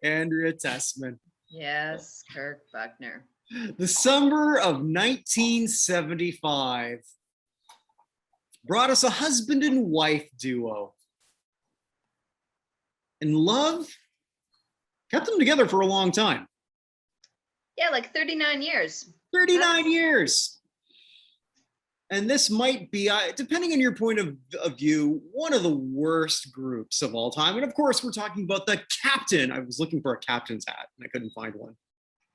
Andrea Tessmann. Yes, Kirk Buchner. The summer of 1975 brought us a husband and wife duo. And love kept them together for a long time. Yeah, like 39 years. 39 years. And this might be, depending on your point of view, one of the worst groups of all time. And of course, we're talking about the Captain. I was looking for a captain's hat and I couldn't find one.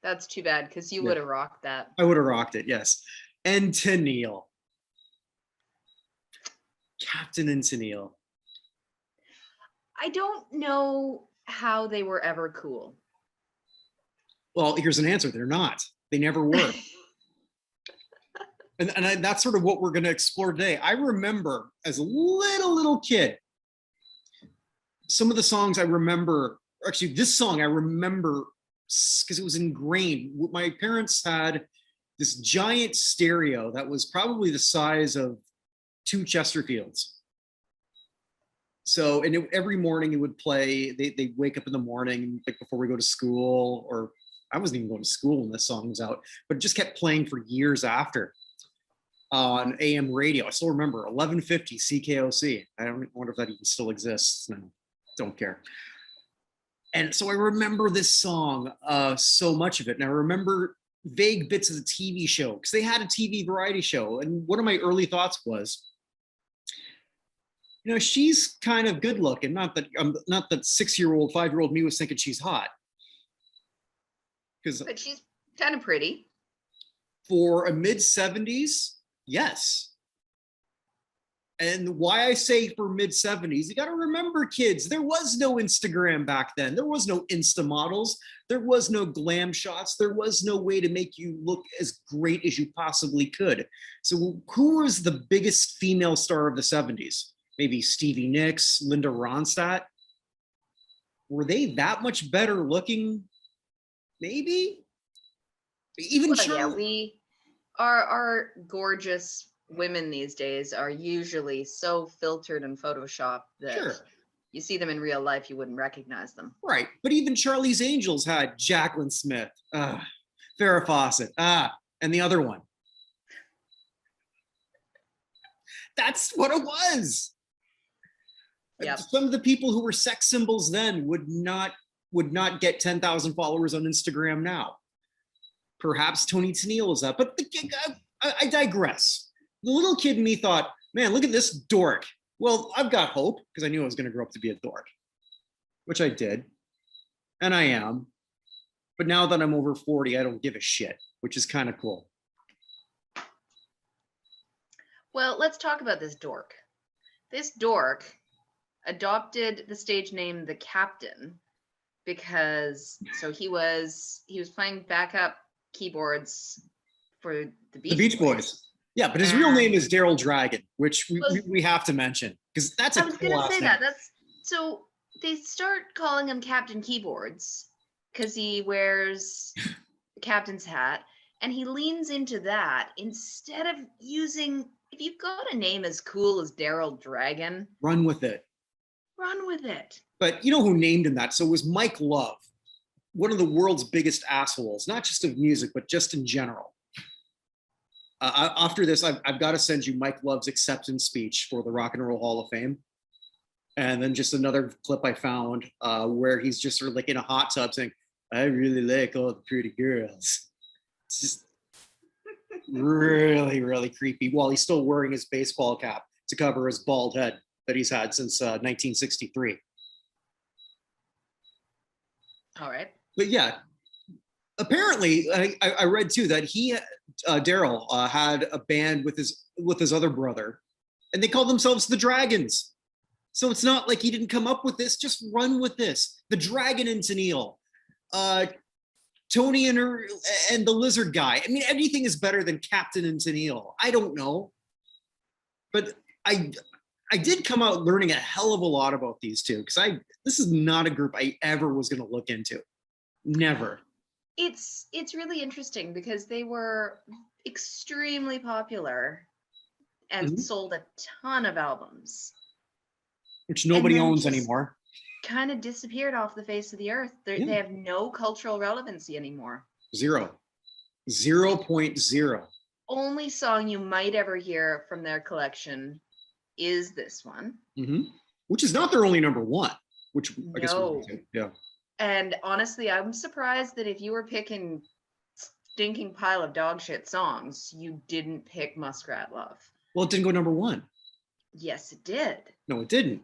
That's too bad, because you would have rocked that. I would have rocked it, yes. And Tennille. Captain and Tennille. I don't know how they were ever cool. Well, here's an answer. They're not. They never were. and that's sort of what we're going to explore today. I remember as a little kid, some of the songs I remember, actually this song I remember because it was ingrained. My parents had this giant stereo that was probably the size of 2 Chesterfields. So, and every morning it would play, they'd wake up in the morning, like before we go to school, or I wasn't even going to school when this song was out, but it just kept playing for years after on AM radio. I still remember 1150 CKOC. I don't wonder if that even still exists. No, don't care. And so I remember this song, so much of it. And I remember vague bits of the TV show because they had a TV variety show. And one of my early thoughts was, you know, she's kind of good looking. Not that 6-year-old, 5-year-old me was thinking she's hot. But she's kind of pretty. For a mid-70s, yes. And why I say for mid-70s, you got to remember, kids, there was no Instagram back then. There was no Insta models. There was no glam shots. There was no way to make you look as great as you possibly could. So who was the biggest female star of the 70s? Maybe Stevie Nicks, Linda Ronstadt. Were they that much better looking? Maybe. Even our gorgeous women these days are usually so filtered and photoshopped that you see them in real life, you wouldn't recognize them. Right. But even Charlie's Angels had Jacqueline Smith, Farrah Fawcett, and the other one. That's what it was. Yep. Some of the people who were sex symbols then would not get 10,000 followers on Instagram now. Perhaps Tony Tennille is that, but I digress. The little kid in me thought, man, look at this dork. Well, I've got hope because I knew I was going to grow up to be a dork, which I did, and I am. But now that I'm over 40, I don't give a shit, which is kind of cool. Well, let's talk about this dork. This dork adopted the stage name The Captain because he was playing backup keyboards for the Beach Boys. Yeah, but his real name is Daryl Dragon, which we have to mention because that's I was going to say that. So they start calling him Captain Keyboards because he wears the captain's hat, and he leans into that instead of using. If you've got a name as cool as Daryl Dragon, run with it. Run with it. But you know who named him that? So it was Mike Love, one of the world's biggest assholes, not just of music, but just in general. After this, I've got to send you Mike Love's acceptance speech for the Rock and Roll Hall of Fame. And then just another clip I found where he's just sort of like in a hot tub saying, I really like all the pretty girls. It's just really, really creepy while he's still wearing his baseball cap to cover his bald head that he's had since 1963. All right. But yeah, apparently I read too that Daryl had a band with his other brother, and they called themselves the Dragons. So it's not like he didn't come up with this. Just run with this. The Dragon and Tennille, Tony and the Lizard Guy. I mean, anything is better than Captain and Tennille. I don't know, but I did come out learning a hell of a lot about these two because this is not a group I ever was going to look into. Never. It's really interesting because they were extremely popular and sold a ton of albums, which nobody owns anymore. kind of disappeared off the face of the earth. They have no cultural relevancy anymore. 0.0. Only song you might ever hear from their collection is this one. Mm-hmm. Which is not their only number one, which I guess yeah. And honestly, I'm surprised that if you were picking stinking pile of dog shit songs, you didn't pick Muskrat Love. Well, it didn't go number one. Yes, it did. No, it didn't.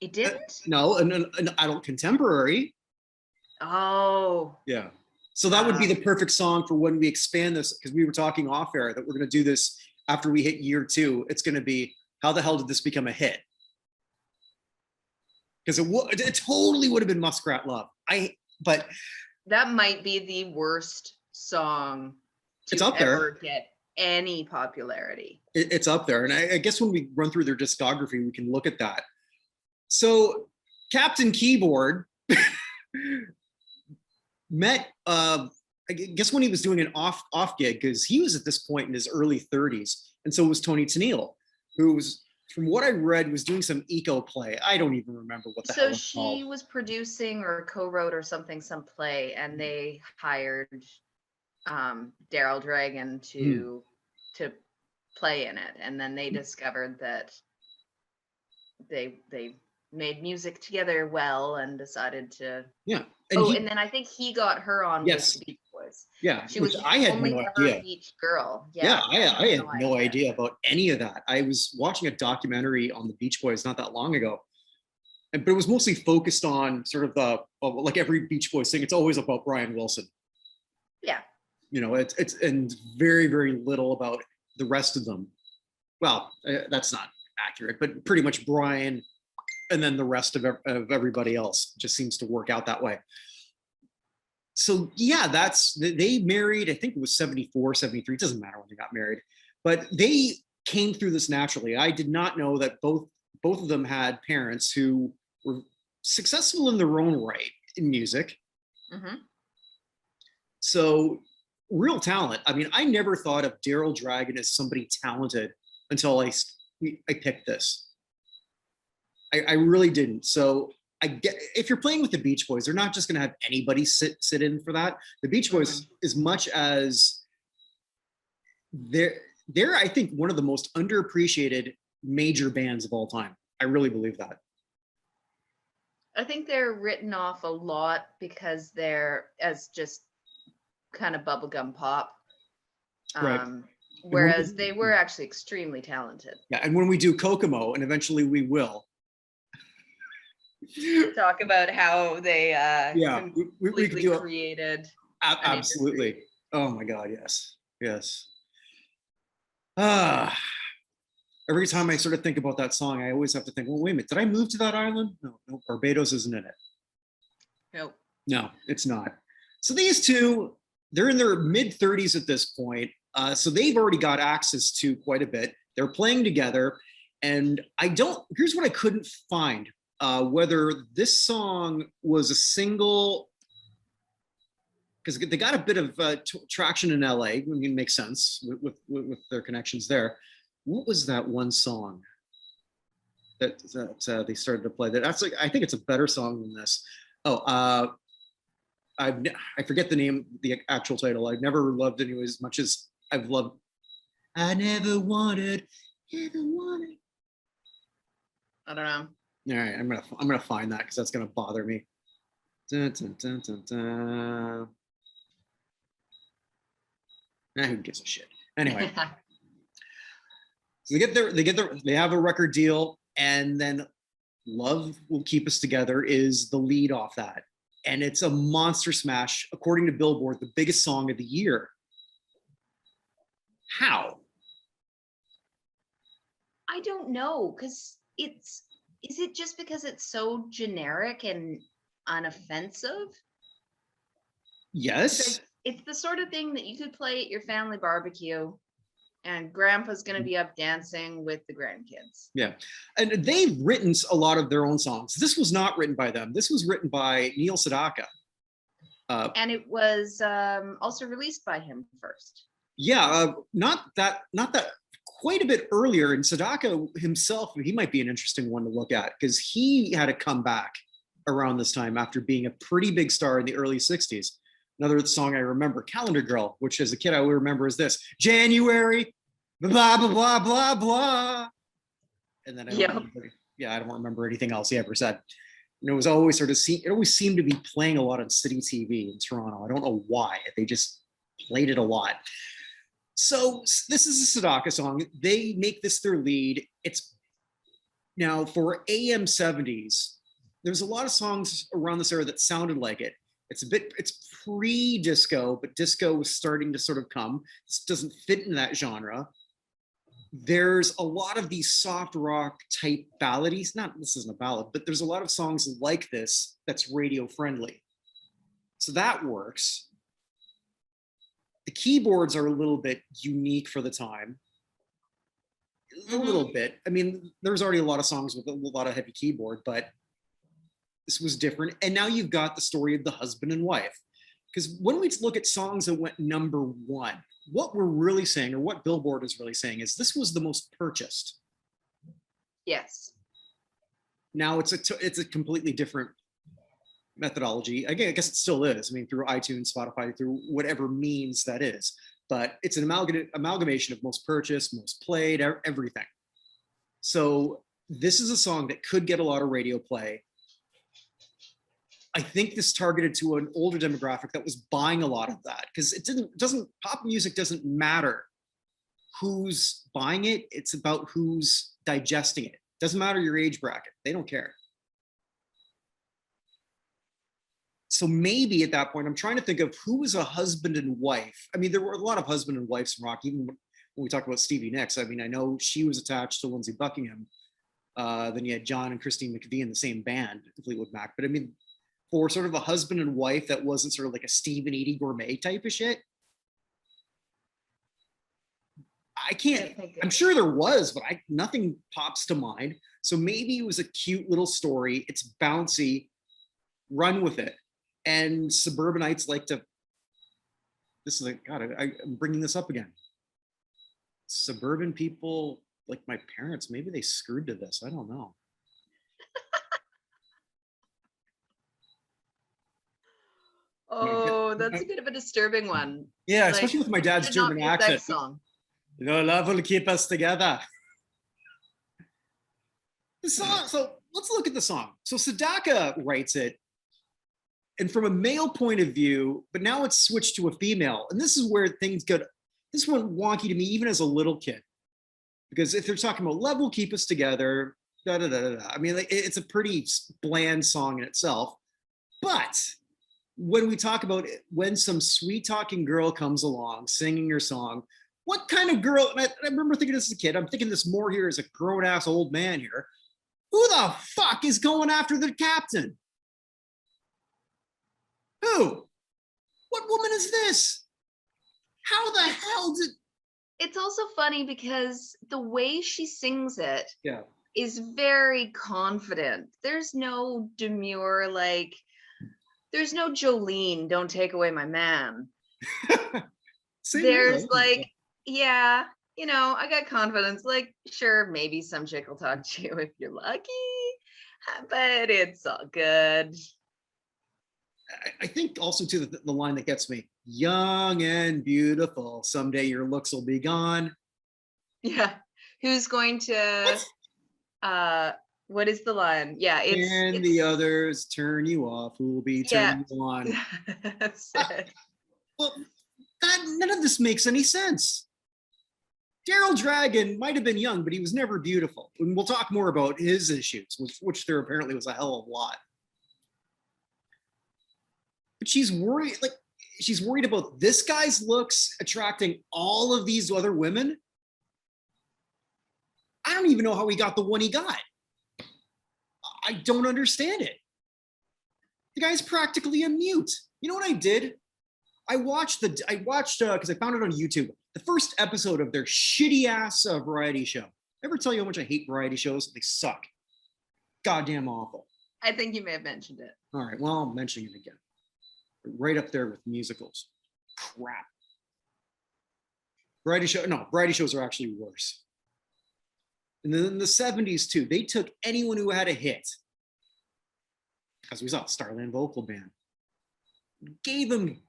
It didn't? No, an adult contemporary. Oh. Yeah. So that would be the perfect song for when we expand this, because we were talking off air that we're going to do this after we hit year 2. It's going to be, how the hell did this become a hit? Because it totally would have been Muskrat Love. But that might be the worst song to it's up ever there. Get any popularity. It's up there. And I guess when we run through their discography, we can look at that. So Captain Keyboard met, I guess when he was doing an off gig, because he was at this point in his early 30s. And so was Tony Tennille, who was, from what I read, was doing some eco play. I don't even remember what the hell it's called. So she was producing or co-wrote or something, some play, and they hired Daryl Dragon to play in it. And then they discovered that they made music together well and decided to and then I think he got her on with the Beach Boys. Yeah, she was I had no idea. Beach girl. I had no idea about any of that. I was watching a documentary on the Beach Boys not that long ago, but it was mostly focused on sort of the, like every Beach Boys thing, it's always about Brian Wilson. Yeah. You know, it's and very, very little about the rest of them. Well, that's not accurate, but pretty much Brian and then the rest of everybody else. Just seems to work out that way. So yeah, they married, I think it was 74, 73, it doesn't matter when they got married, but they came through this naturally. I did not know that both of them had parents who were successful in their own right in music. Mm-hmm. So real talent. I mean, I never thought of Daryl Dragon as somebody talented until I picked this. I really didn't. So I get, if you're playing with the Beach Boys, they're not just going to have anybody sit in for that. The Beach Boys, as much as they're I think one of the most underappreciated major bands of all time. I really believe that. I think they're written off a lot because they're as just kind of bubblegum pop. Right. Whereas they were actually extremely talented. Yeah, and when we do Kokomo, and eventually we will, talk about how they we could do created absolutely. Oh my God, yes. Every time I sort of think about that song, I always have to think, well, wait a minute, did I move to that island? No, Barbados isn't in it. Nope. No, it's not. So these two, they're in their mid-30s at this point. So they've already got access to quite a bit. They're playing together. And here's what I couldn't find. Whether this song was a single, because they got a bit of traction in LA. I mean, it makes sense with their connections there. What was that one song that they started to play? That's like, I think it's a better song than this. I forget the name, the actual title. I've never loved anyone as much as I've loved. I never wanted. I don't know. All right, I'm gonna find that because that's gonna bother me. Dun, dun, dun, dun, dun. Who gives a shit? Anyway, so they have a record deal, and then "Love Will Keep Us Together" is the lead off that, and it's a monster smash, according to Billboard, the biggest song of the year. How? I don't know, because is it just because it's so generic and unoffensive? Yes. It's the sort of thing that you could play at your family barbecue and grandpa's going to be up dancing with the grandkids. Yeah. And they've written a lot of their own songs. This was not written by them. This was written by Neil Sedaka. And it was also released by him first. Yeah, not that quite a bit earlier. And Sedaka himself, he might be an interesting one to look at because he had a comeback around this time after being a pretty big star in the early 60s. Another song I remember, Calendar Girl, which as a kid I would remember is this, January, blah, blah, blah, blah, blah. And then I don't remember anything else he ever said. And it was always it always seemed to be playing a lot on city TV in Toronto. I don't know why. They just played it a lot. So this is a Sedaka song. They make this their lead. It's now for AM 70s. There's a lot of songs around this era that sounded like it. It's pre-disco, but disco was starting to sort of come. This doesn't fit in that genre. There's a lot of these soft rock type balladies. This isn't a ballad, but there's a lot of songs like this that's radio friendly. So that works. The keyboards are a little bit unique for the time. A little bit. I mean, there's already a lot of songs with a lot of heavy keyboard, but this was different. And now you've got the story of the husband and wife. Because when we look at songs that went number one, what we're really saying, or what Billboard is really saying, is this was the most purchased. Yes. Now it's a completely different methodology. Again, I guess it still is. I mean, through iTunes, Spotify, through whatever means that is. But it's an amalgamation of most purchased, most played, everything. So this is a song that could get a lot of radio play. I think this targeted to an older demographic that was buying a lot of that, because pop music doesn't matter who's buying it. It's about who's digesting it. Doesn't matter your age bracket. They don't care. So maybe at that point, I'm trying to think of who was a husband and wife. I mean, there were a lot of husband and wives in rock, even when we talk about Stevie Nicks. I mean, I know she was attached to Lindsey Buckingham. Then you had John and Christine McVie in the same band, Fleetwood Mac. But I mean, for sort of a husband and wife that wasn't sort of like a Steve and Edie gourmet type of shit, I can't, I'm sure there was, but nothing pops to mind. So maybe it was a cute little story. It's bouncy, run with it. And suburbanites like to, I'm bringing this up again. Suburban people, like my parents, maybe they screwed to this. I don't know. Oh, that's a bit of a disturbing one. Yeah, especially with my dad's German accent. Song. Love will keep us together. The song, so let's look at the song. So Sedaka writes it, and from a male point of view, but now it's switched to a female. And this is where things get, this went wonky to me even as a little kid. Because if they're talking about love will keep us together, da da da da da. I mean, it's a pretty bland song in itself. But when we talk about it, when some sweet talking girl comes along singing your song, what kind of girl? I remember thinking this as a kid. I'm thinking this more here as a grown ass old man here. Who the fuck is going after the captain? Who? What woman is this? How the hell did? It's also funny because the way she sings it is very confident. There's no demure, like, there's no Jolene, don't take away my man. There's like, yeah, you know, I got confidence. Like, sure, maybe some chick will talk to you if you're lucky, but it's all good. I think also too the line that gets me, young and beautiful, someday your looks will be gone. Yeah. Who's going to, what is the line? Yeah. It's the others turn you off, who will be turning you on. That's it. Well, none of this makes any sense. Daryl Dragon might have been young, but he was never beautiful. And we'll talk more about his issues, which there apparently was a hell of a lot. But she's worried about this guy's looks attracting all of these other women. I don't even know how he got the one he got. I don't understand it. The guy's practically a mute. You know what I did? I watched because I found it on YouTube, the first episode of their shitty ass variety show. Ever tell you how much I hate variety shows? They suck. Goddamn awful. I think you may have mentioned it. All right, well, I'm mentioning it again. Right up there with musicals. Crap. Variety shows are actually worse. And then in the 70s too, they took anyone who had a hit. as we saw, Starland Vocal Band. Gave him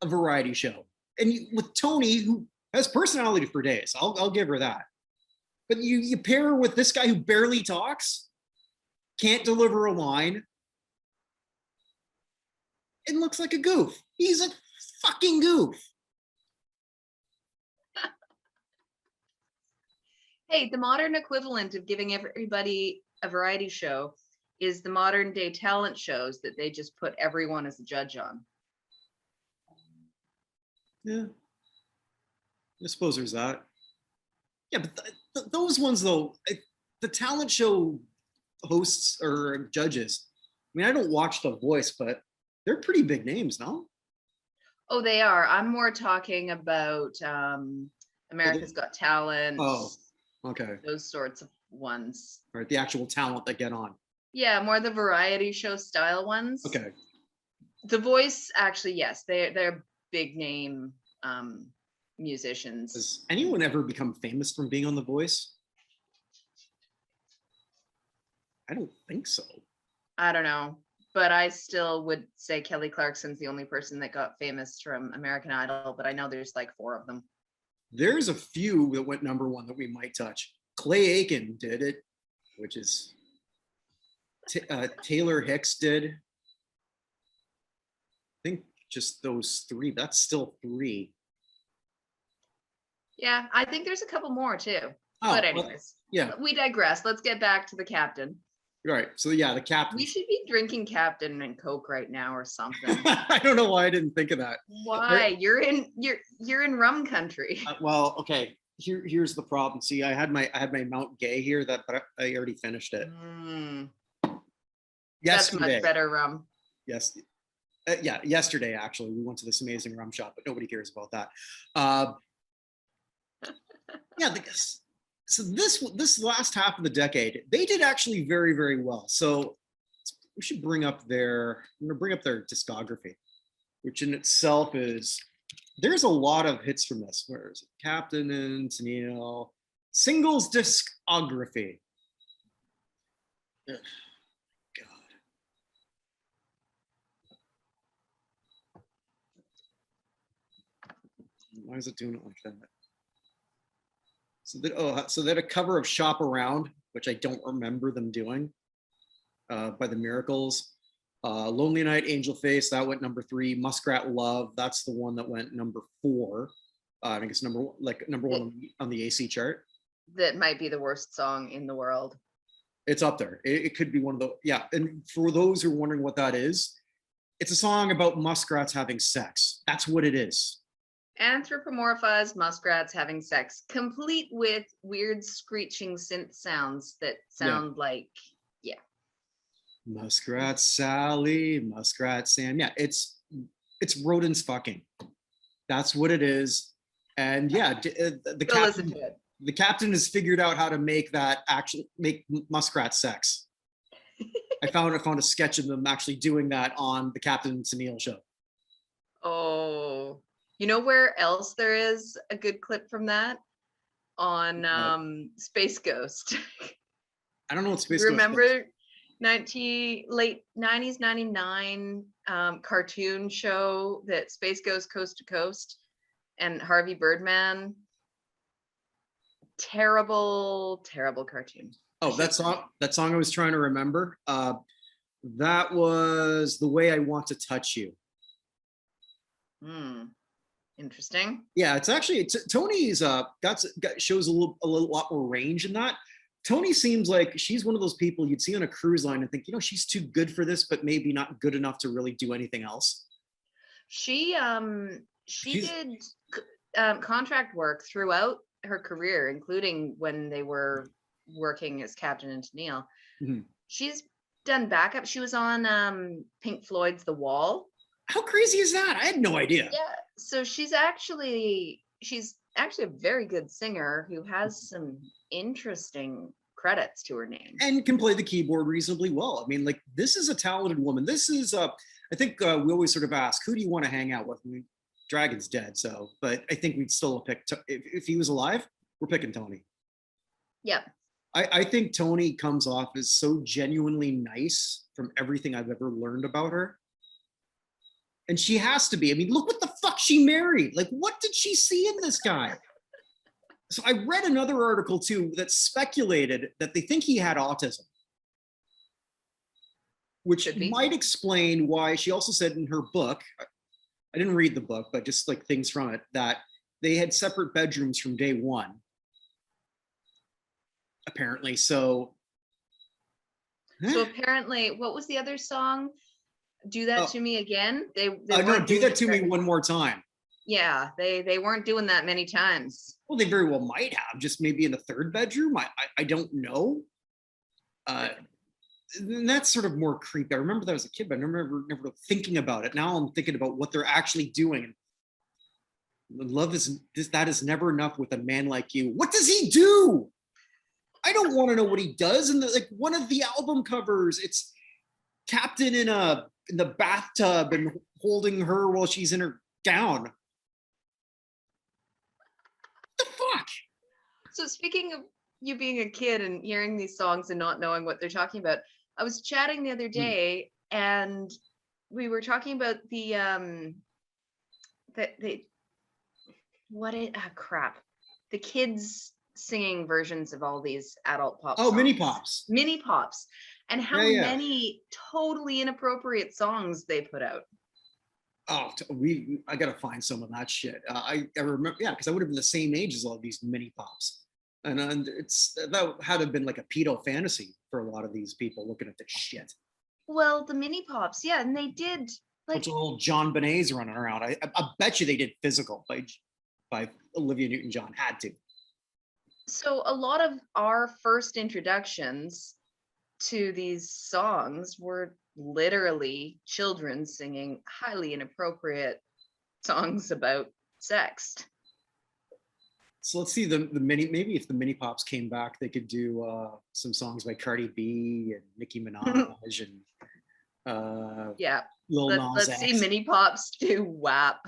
a variety show. And with Tony, who has personality for days, I'll give her that. But you pair her with this guy who barely talks, can't deliver a line, and looks like a goof. He's a fucking goof. Hey, the modern equivalent of giving everybody a variety show is the modern day talent shows that they just put everyone as a judge on. Yeah. I suppose there's that. Yeah, but those ones, though, the talent show hosts or judges, I mean, I don't watch The Voice, but they're pretty big names, no? Oh, they are. I'm more talking about America's Got Talent. Oh, okay. Those sorts of ones. Right, the actual talent that get on. Yeah, more the variety show style ones. Okay. The Voice, actually, yes, they're big name musicians. Has anyone ever become famous from being on The Voice? I don't think so. I don't know, but I still would say Kelly Clarkson's the only person that got famous from American Idol, but I know there's like 4 of them. There's a few that went #1 that we might touch. Clay Aiken did it, which is Taylor Hicks did. I think just those 3. That's still 3. Yeah, I think there's a couple more too. Oh, but anyways, well, yeah. We digress. Let's get back to the captain. Right. So yeah, the captain. We should be drinking Captain and Coke right now or something. I don't know why I didn't think of that. Why? You're in rum country. Well, okay. Here's the problem. See, I had my Mount Gay here, but I already finished it. Yesterday. That's much better rum. Yes. Yeah, yesterday actually we went to this amazing rum shop, but nobody cares about that. Yeah, so this last half of the decade, they did actually very, very well. So we should I'm gonna bring up their discography, which in itself there's a lot of hits from this. Where is it? Captain and Tennille, singles discography. Ugh, God. Why is it doing it like that? So they had a cover of Shop Around, which I don't remember them doing, by the Miracles. Lonely Night, Angel Face, that went #3. Muskrat Love, that's the one that went #4. I think it's #1 on the AC chart. That might be the worst song in the world. It's up there. It could be one of the, yeah. And for those who are wondering what that is, it's a song about muskrats having sex. That's what it is. Anthropomorphized muskrats having sex, complete with weird screeching synth sounds that sound like, yeah. Muskrat Sally, Muskrat Sam. Yeah, it's rodents fucking. That's what it is. And yeah, the captain has figured out how to make muskrat sex. I found a sketch of them actually doing that on the Captain and Tennille show. Oh. You know where else there is a good clip from that? On Space Ghost. I don't know what Space Ghost is. Remember late 90s, 99 cartoon show that Space Ghost Coast to Coast and Harvey Birdman? Terrible, terrible cartoon. Oh, that song I was trying to remember. That was The Way I Want to Touch You. Interesting. Yeah, it's actually Tony's shows a lot more range in that. Tony seems like she's one of those people you'd see on a cruise line and think, she's too good for this, but maybe not good enough to really do anything else. She did contract work throughout her career, including when they were working as Captain and Tennille. Mm-hmm. She's done backup. She was on Pink Floyd's The Wall. How crazy is that? I had no idea. Yeah. So she's actually a very good singer who has some interesting credits to her name and can play the keyboard reasonably well. I mean, like, this is a talented woman. This is I think we always sort of ask, who do you want to hang out with? I mean, Dragon's dead, but I think we'd still pick if he was alive, we're picking Tony. Yeah. I think Tony comes off as so genuinely nice from everything I've ever learned about her. And she has to be. I mean, look what the fuck she married. Like, what did she see in this guy? So I read another article too that speculated that they think he had autism, which might explain why she also said in her book, I didn't read the book, but just like things from it, that they had separate bedrooms from day one, apparently. So apparently, what was the other song? Do That to Me Again. They no, Do That to Me One More Time. Yeah, they weren't doing that many times. Well, they very well might have, just maybe in the third bedroom. I don't know. And that's sort of more creepy. I remember that as a kid, but I never thinking about it. Now I'm thinking about what they're actually doing. Love is that is never enough with a man like you. What does he do? I don't want to know what he does. And like one of the album covers, it's Captain in the bathtub and holding her while she's in her gown. What the fuck? So speaking of you being a kid and hearing these songs and not knowing what they're talking about, I was chatting the other day and we were talking about the the kids singing versions of all these adult pop songs. Mini pops and how many totally inappropriate songs they put out. I gotta find some of that shit. I remember, because I would have been the same age as all of these mini pops, and that had to have been like a pedo fantasy for a lot of these people looking at this shit. Well, the mini pops, and they did like bunch of little John Bonets running around. I bet you they did Physical by Olivia Newton-John. Had to. So a lot of our first introductions to these songs were literally children singing highly inappropriate songs about sex. So let's see maybe if the mini pops came back, they could do some songs by Cardi B and Nicki Minaj and Lil Nas X. Let's see mini pops do WAP.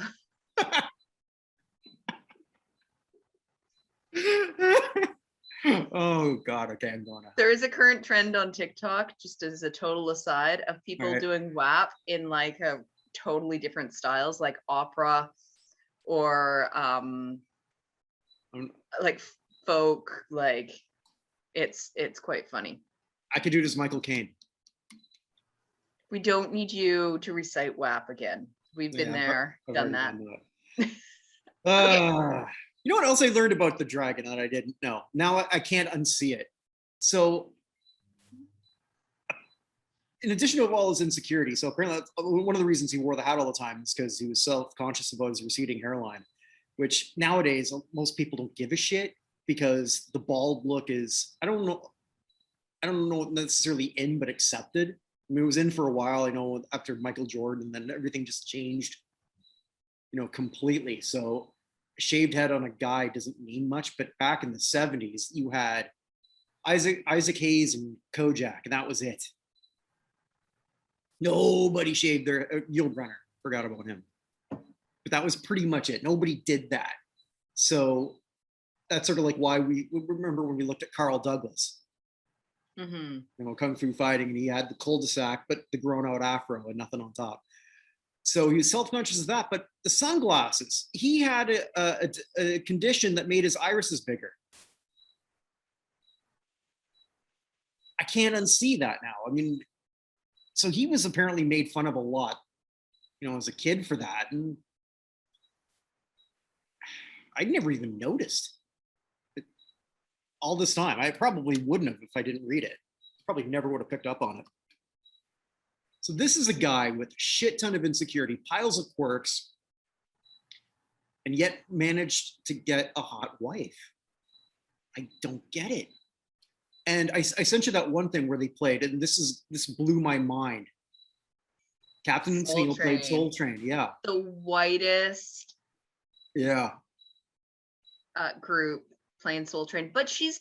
Oh God, okay, I'm going to. There is a current trend on TikTok, just as a total aside, of people doing WAP in like a totally different styles, like opera or like folk. Like it's quite funny. I could do it as Michael Caine. We don't need you to recite WAP again. We've been there, done that. Okay. You know what else I learned about the dragon that I didn't know? Now I can't unsee it. So, in addition to all his insecurity, so apparently one of the reasons he wore the hat all the time is because he was self-conscious about his receding hairline, which nowadays most people don't give a shit because the bald look is, I don't know necessarily in, but accepted. I mean, it was in for a while, I know, after Michael Jordan, and then everything just changed, completely. So a shaved head on a guy doesn't mean much, but back in the 70s, you had Isaac Hayes and Kojak, and that was it. Nobody shaved their Yieldrunner, forgot about him. But that was pretty much it. Nobody did that. So that's sort of like why we remember when we looked at Carl Douglas. Kung Fu Fighting, and he had the cul-de-sac, but the grown out afro and nothing on top. So he was self-conscious of that, but the sunglasses, he had a condition that made his irises bigger. I can't unsee that now. I mean, so he was apparently made fun of a lot, as a kid for that. And I never even noticed it all this time. I probably wouldn't have if I didn't read it. Probably never would have picked up on it. So this is a guy with a shit ton of insecurity, piles of quirks, and yet managed to get a hot wife. I don't get it. And I sent you that one thing where they played, and this blew my mind. Captain Tennille played Soul Train, yeah. The whitest group playing Soul Train, but she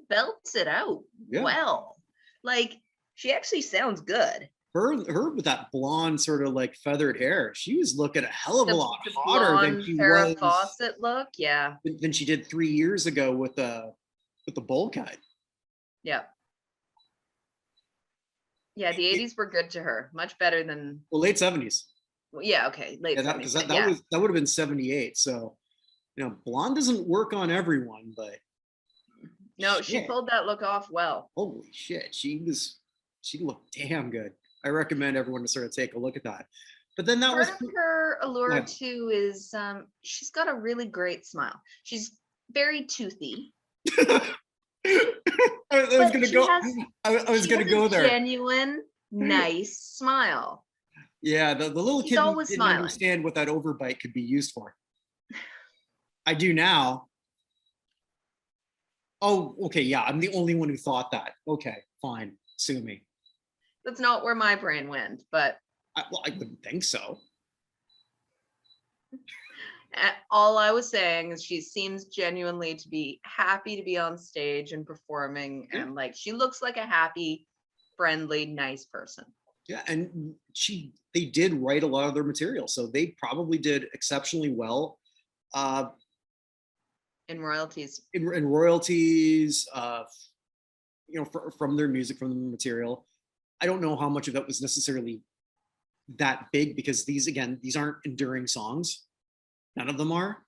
belts it out well. Like, she actually sounds good. Her with that blonde sort of like feathered hair, she was looking a hell of a lot hotter than she was. Fawcett look, than she did 3 years ago with the bowl cut. Yeah. Yeah, the 80s were good to her. Much better than, Well, late 70s. well, yeah, okay, late Yeah, 70s. But that yeah, was that would have been 78. So, blonde doesn't work on everyone, but no, she shit, pulled that look off well. holy shit, she looked damn good. I recommend everyone to sort of take a look at that. But then that Part was of her allure yeah. too is she's got a really great smile. She's very toothy, I was but gonna go. I was she gonna has a go there. genuine nice smile. Yeah, the little She's kid always didn't smiling. understand what that overbite could be used for. I do now. Oh, okay, yeah, I'm the only one who thought that. Okay, fine, sue me. That's not where my brain went, but Well, I wouldn't think so. all I was saying is she seems genuinely to be happy to be on stage and performing, Yeah. and like she looks like a happy, friendly, nice person. Yeah, and they did write a lot of their material, so they probably did exceptionally well uh, In royalties. in royalties, from their music, from the material. I don't know how much of that was necessarily that big because these aren't enduring songs. None of them are,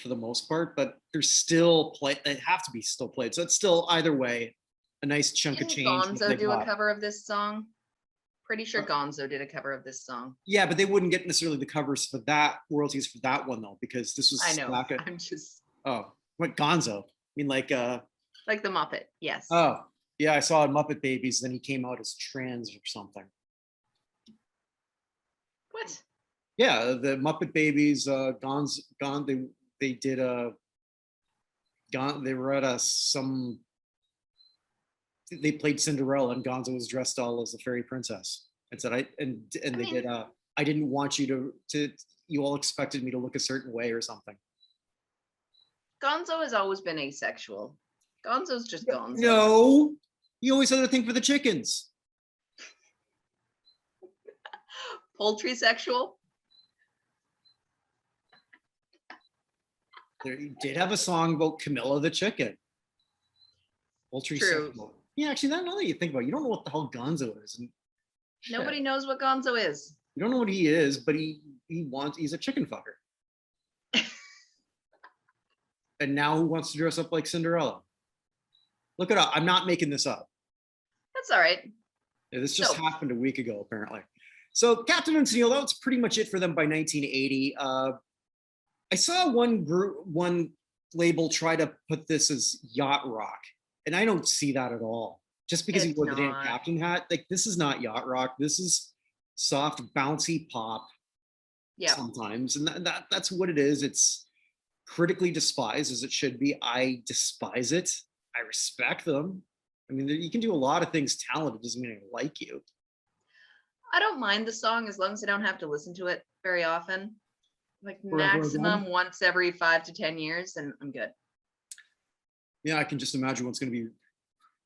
for the most part, but they're still play. They have to be still played. So it's still either way a nice chunk of Didn't change. Gonzo do a cover of this song? Pretty sure Uh, Gonzo did a cover of this song. Yeah, but they wouldn't get necessarily the covers for that royalties for that one though, because this was I know. back at I'm just what Gonzo? I mean, like the Muppet. Yes. oh yeah, I saw in Muppet Babies. Then he came out as trans or something. What? Yeah, the Muppet Babies, gone. They did a gone. They were at some. They played Cinderella, and Gonzo was dressed all as a fairy princess. And said, they did. I didn't want you to. You all expected me to look a certain way or something. Gonzo has always been asexual. Gonzo's just Gonzo. No, you always had a thing for the chickens. Poultry sexual. They did have a song about Camilla the chicken. Poultry True. sexual. Yeah, actually, now that you think about it, you don't know what the hell Gonzo is. And Nobody knows what Gonzo is. You don't know what he is, but he's a chicken fucker. And now who wants to dress up like Cinderella? Look it up. I'm not making this up. That's all right. Yeah, this just happened a week ago, apparently. So Captain and Tennille, that was pretty much it for them by 1980. I saw one label try to put this as yacht rock, and I don't see that at all. Just because he wore the damn captain hat, like this is not yacht rock. This is soft, bouncy pop. Yeah. Sometimes, and that's what it is. It's critically despised as it should be. I despise it. I respect them. I mean, you can do a lot of things talented, doesn't mean I like you. I don't mind the song as long as I don't have to listen to it very often. Like maximum once every 5 to 10 years, and I'm good. Yeah, I can just imagine what's going to be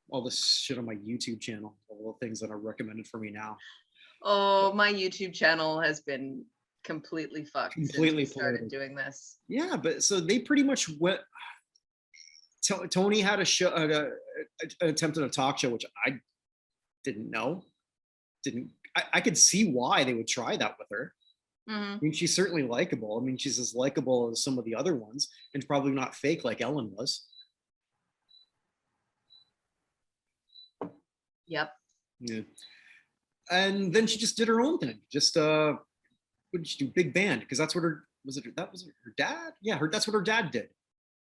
all this shit on my YouTube channel, all the things that are recommended for me now. Oh, my YouTube channel has been completely fucked since we started doing this. Yeah, but so they pretty much went. Tony had a show, an attempt at a talk show, which I didn't know. I could see why they would try that with her. Mm-hmm. I mean, she's certainly likable. I mean, she's as likable as some of the other ones, and probably not fake like Ellen was. Yep. Yeah. And then she just did her own thing. Just what did she do? Big band, because that's what her dad? Yeah, that's what her dad did.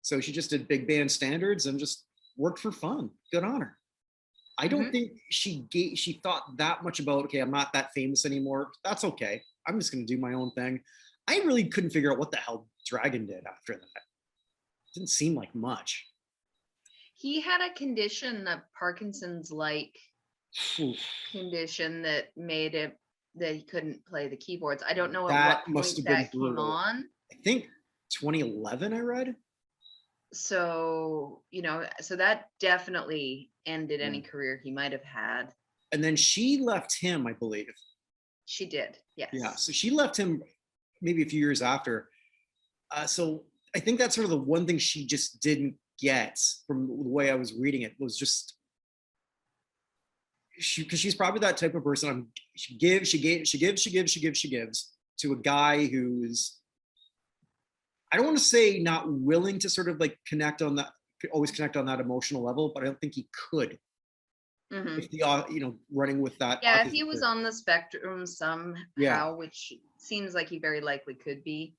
So she just did big band standards and just worked for fun. Good on her. I don't think she thought that much about, okay, I'm not that famous anymore. That's okay. I'm just going to do my own thing. I really couldn't figure out what the hell Dragon did after that. Didn't seem like much. He had a condition, a Parkinson's-like condition that made it that he couldn't play the keyboards. I don't know at what point that came on. I think 2011 I read. So, so that definitely ended any career he might have had. And then she left him, I believe. She did, yes. Yeah, so she left him maybe a few years after. So I think that's sort of the one thing she just didn't get from the way I was reading it was just because she's probably that type of person. She gives to a guy who's, I don't want to say not willing to sort of like connect on that, always connect on that emotional level, but I don't think he could. If the running with that. Yeah, if he was on the spectrum somehow, Yeah. which seems like he very likely could be.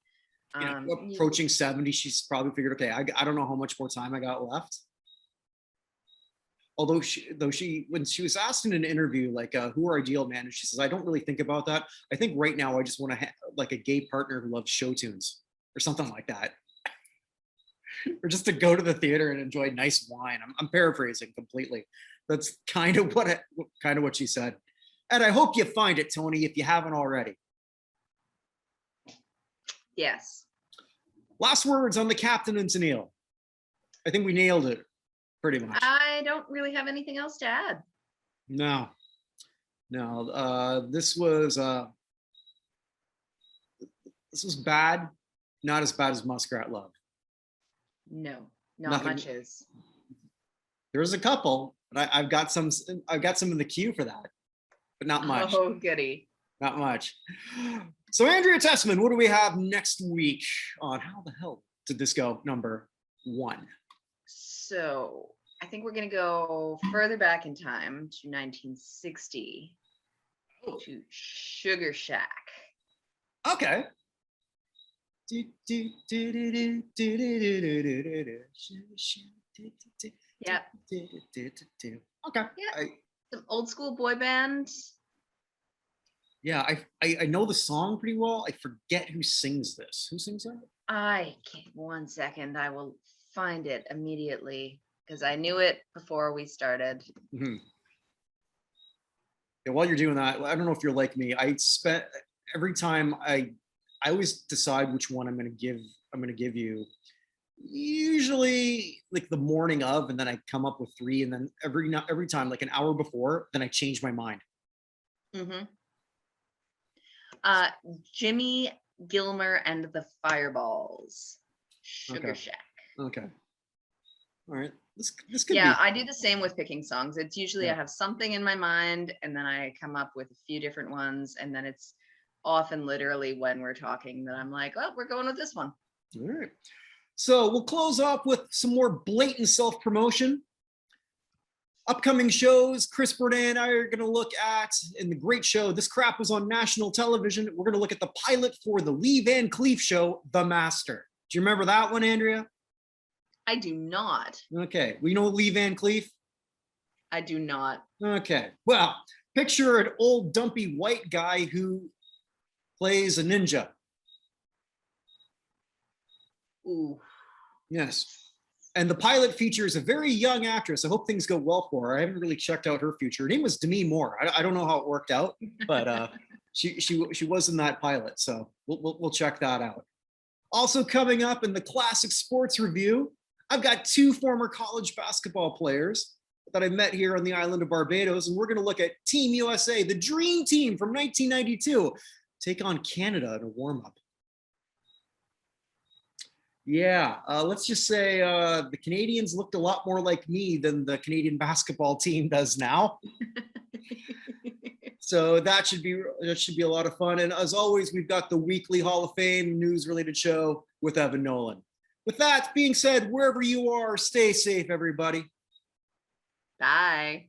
Approaching 70, she's probably figured, okay, I don't know how much more time I got left. Although when she was asked in an interview, like, who are ideal man, she says, I don't really think about that. I think right now I just want to like a gay partner who loves show tunes or something like that. Or just to go to the theater and enjoy nice wine. I'm paraphrasing completely. That's kind of what she said. And I hope you find it, Tony, if you haven't already. Yes. Last words on the captain and Tennille. I think we nailed it pretty much. I don't really have anything else to add. No. This was bad. Not as bad as Muskrat Love. No, not much is. There's a couple, but I've got some in the queue for that, but not much. Oh, goody. Not much. So Andrea Tessmann, what do we have next week on How the Hell Did This Go? Number 1. So I think we're going to go further back in time to 1960 to Sugar Shack. Okay. Yeah. Okay. Yeah. Some old school boy band. Yeah, I know the song pretty well. I forget who sings this. Who sings that? I can't. 1 second. I will find it immediately because I knew it before we started. Mm-hmm. Yeah, while you're doing that, I don't know if you're like me. Every time I always decide which one I'm going to give you. Usually like the morning of, and then I come up with 3, and then every time, like an hour before, then I change my mind. Mm-hmm. Jimmy Gilmer and the Fireballs. Sugar Shack. Okay. All right. This could be. I do the same with picking songs. It's usually I have something in my mind, and then I come up with a few different ones, and then it's often literally when we're talking that I'm like, oh, we're going with this one. All right. So we'll close off with some more blatant self-promotion. Upcoming shows, Chris Bourdain and I are going to look at, in the great show, this crap was on national television. We're going to look at the pilot for the Lee Van Cleef show, The Master. Do you remember that one, Andrea? I do not. Okay. Well, you know Lee Van Cleef? I do not. Okay. Well, picture an old dumpy white guy who plays a ninja. Ooh. Yes. And the pilot features a very young actress. I hope things go well for her. I haven't really checked out her future. Her name was Demi Moore. I don't know how it worked out, but she was in that pilot. So we'll check that out. Also coming up in the classic sports review, I've got 2 former college basketball players that I met here on the island of Barbados, and we're going to look at Team USA, the dream team from 1992, take on Canada in a warm-up. Yeah, let's just say the Canadians looked a lot more like me than the Canadian basketball team does now. So that should be a lot of fun. And as always, we've got the weekly Hall of Fame news-related show with Evan Nolan. With that being said, wherever you are, stay safe, everybody. Bye.